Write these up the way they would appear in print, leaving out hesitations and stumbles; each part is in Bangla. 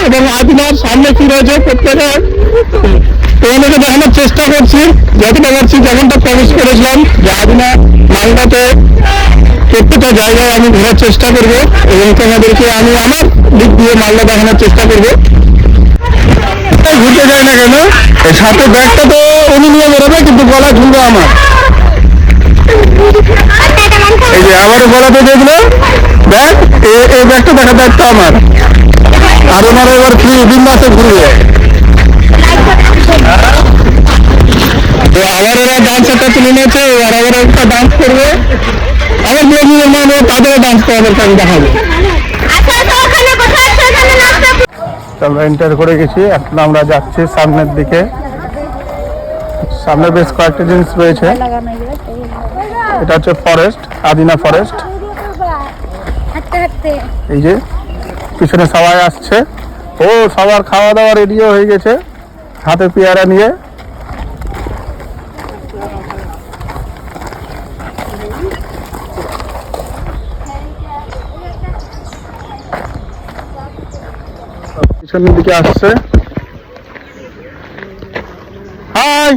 এবং আদিনার সামনে কি রয়েছে প্রত্যেকের তোমাদেরকে দেখানোর চেষ্টা করছি, যতটা পারছি। যেমনটা প্রমিস করেছিলাম যে আদিনা মালদাতে প্রত্যেকটা জায়গায় আমি ঘোরার চেষ্টা করবো এবং তোমাদেরকে আমি আমার দিক দিয়ে মালদা দেখানোর চেষ্টা করবো। ঘুরতে যাই না কেন, এই সাথে ব্যাগটা তো উনি নিয়ে বেরোবে, কিন্তু গলা ঝুলবে আমার। এই যে আমারও গলাতে দেখলো ব্যাগ, এই ব্যাগটা দেখা ব্যাগটা আমার, আর ওনারা এবার ফ্রি বিন্দাসে ঘুরবে। তো আবার ওরা ডান্সারটা তুলে নিয়েছে, এবার আবার একটা ডান্স করবে। আমার ব্লগিং মানে তাদেরও ডান্স করার আমি দেখাবো। আমরা এন্টার করে গেছি, এখন আমরা যাচ্ছি সামনের দিকে। সামনে বেশ কয়েকটা জিনিস রয়েছে। এটা হচ্ছে ফরেস্ট, আদিনা ফরেস্ট। এই যে পিছনে সবাই আসছে, ও সবার খাওয়া দাওয়া রেডিও হয়ে গেছে, হাতে পেয়ারা নিয়ে। পিছনের দিকে আসছে। হাই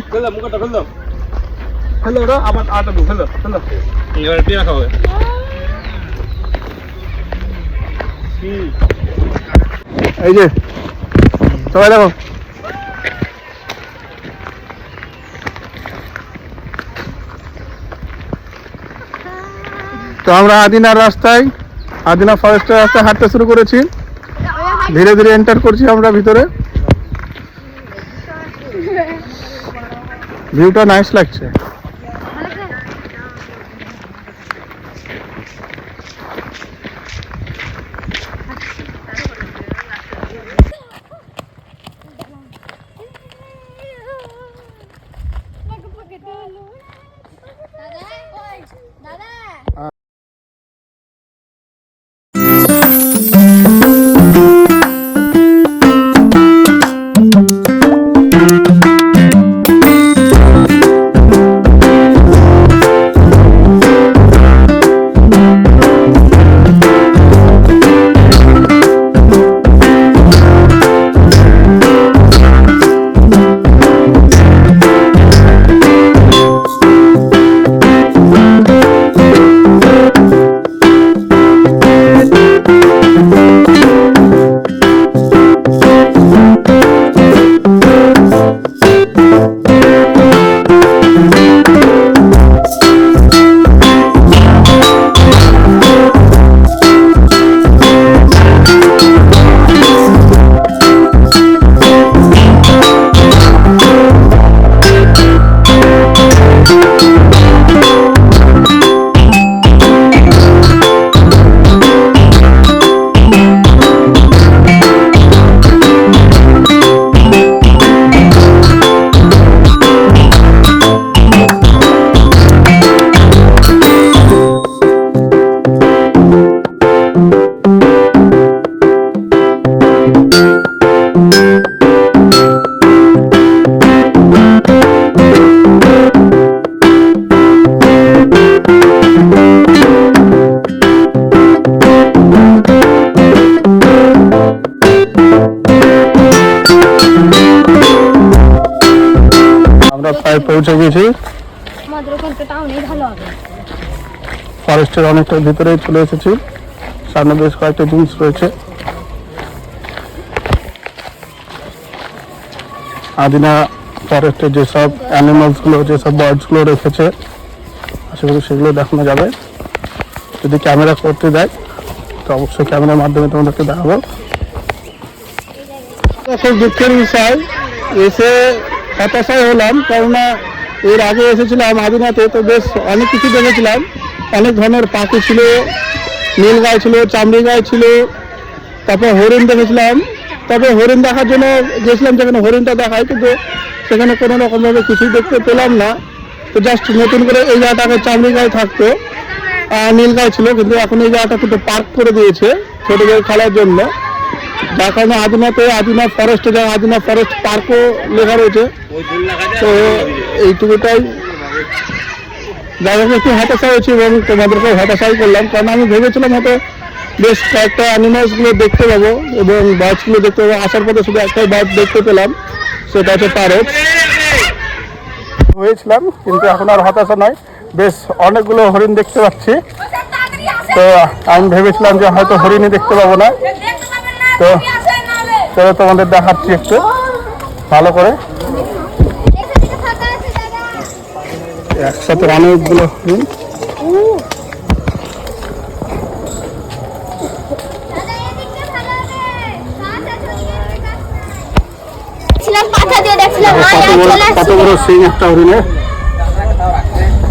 হ্যালো রা, আবার আটা দু, হ্যালো হ্যালো, এবার পেয়ারা খাবে। এই যে সবাই দেখো, তো আমরা আদিনার রাস্তায়, আদিনা ফরেস্টের রাস্তায় হাঁটতে শুরু করেছি। ধীরে ধীরে এন্টার করছি আমরা ভিতরে। ভিউটা নাইস লাগছে। পৌঁছে গেছি, ফরেস্টের অনেকটা ভিতরে চলে এসেছি। সামনে বেশ কয়েকটা জিনিস রয়েছে। আদিনা ফরেস্টের যেসব অ্যানিমালস গুলো, যেসব বার্ডস গুলো রেখেছে, আশা করি সেগুলো দেখানো যাবে। যদি ক্যামেরা করতে দেয় তো অবশ্যই ক্যামেরার মাধ্যমে তোমাদেরকে দেখাবো। খুব দুঃখের বিষয়, এসে হতাশায় হলাম, কেননা এর আগে এসেছিলাম আদিনাতে, তো বেশ অনেক কিছু দেখেছিলাম। অনেক ধরনের পাখি ছিল, নীল গাছ ছিল, চামড়ি গাছ ছিল, তারপর হরিণ দেখেছিলাম। তবে হরিণ দেখার জন্য গেছিলাম, যেখানে হরিণটা দেখায়, কিন্তু সেখানে কোনো রকমভাবে কিছুই দেখতে পেলাম না। তো জাস্ট নতুন করে এই জায়গাটাকে চামড়ি গাছ থাকতো, নীল গাছ ছিল, কিন্তু এখন এই জায়গাটা কিন্তু পার্ক করে দিয়েছে ছোটদের খেলার জন্য। যার কারণে আদিনাতে আদিনা ফরেস্টে যায়, আদিনা ফরেস্ট পার্কও লেখা রয়েছে। তো এইটুকুটাই যাই হোক একটু হতাশা হয়েছি এবং তোমাদেরকেও হতাশাই করলাম, কারণ আমি ভেবেছিলাম হয়তো বেশ কয়েকটা অ্যানিমালসগুলো দেখতে পাবো এবং বার্ডসগুলো দেখতে পাবো। আসার পথে শুধু একটাই বার্ড দেখতে পেলাম, সেটা হচ্ছে প্যারট। হয়েছিলাম, কিন্তু এখন আর হতাশা নয়, বেশ অনেকগুলো হরিণ দেখতে পাচ্ছি। তো আমি ভেবেছিলাম যে হয়তো হরিণই দেখতে পাবো না, তো চলো তোমাদের দেখাচ্ছি একটু ভালো করে। একসাথে অনেকগুলো হরিণ। কত বড় সিং একটা হরিণের।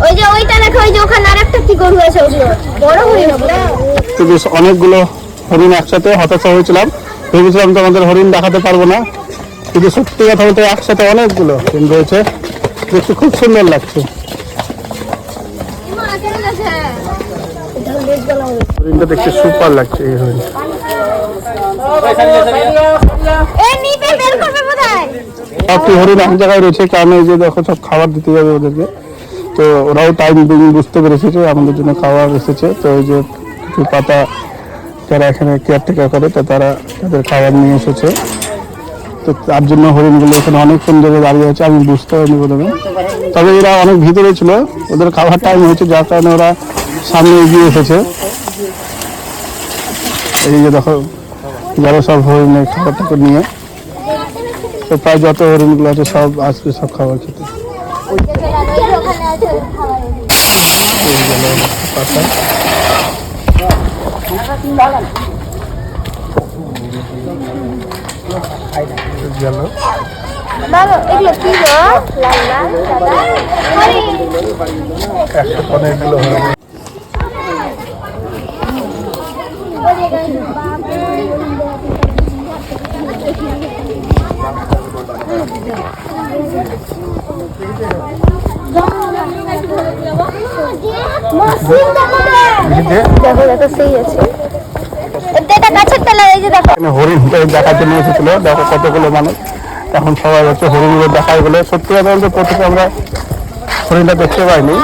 ওই যে ওইটা দেখো, ওই যে ওখানে আরেকটা কি গরু আছে, ওগুলো বড় হরিণ হবে। তো বেশ অনেকগুলো হরিণ একসাথে, হতাশা হয়েছিলাম, ভেবেছিলাম তোমাদের হরিণ দেখাতে পারবো না, কিন্তু সত্যি কথা বলতে একসাথে অনেকগুলো হরিণ রয়েছে, দেখতে খুব সুন্দর লাগছে। হরিণটা দেখতে সুপার লাগছে এই হরিণ। সবটি হরিণ এক জায়গায় রয়েছে, কারণ এই যে দেখো সব খাবার দিতে যাবে ওদেরকে, তো ওরাও টাইম বুঝতে পেরেছে যে আমাদের জন্য খাবার এসেছে। তো এই যে কিছু পাতা যারা এখানে কেয়ারটেকার করে, তো তারা তাদের খাবার নিয়ে এসেছে, তো তার জন্য হরিণগুলো এখানে অনেকক্ষণ ধরে দাঁড়িয়ে আছে। আমি বুঝতে পারিনি প্রথমে, তবে এরা অনেক ভিতরে ছিল, ওদের খাবার টাইম হয়েছে, যার কারণে ওরা সামনে এগিয়ে এসেছে। এই যে দেখো যারা সব হরিণের খাবারটাকে নিয়ে, তো প্রায় যত হরিণগুলো আছে সব আসবে সব খাবার খেতে। অনেকগুলো হরিণ। হরিণটা দেখার জন্য এসেছিল, দেখো কতগুলো মানুষ। এখন সবাই হচ্ছে হরিণগুলো দেখাই বলে, সত্যি কথা বলতে প্রথমে আমরা হরিণটা দেখতে পাইনি,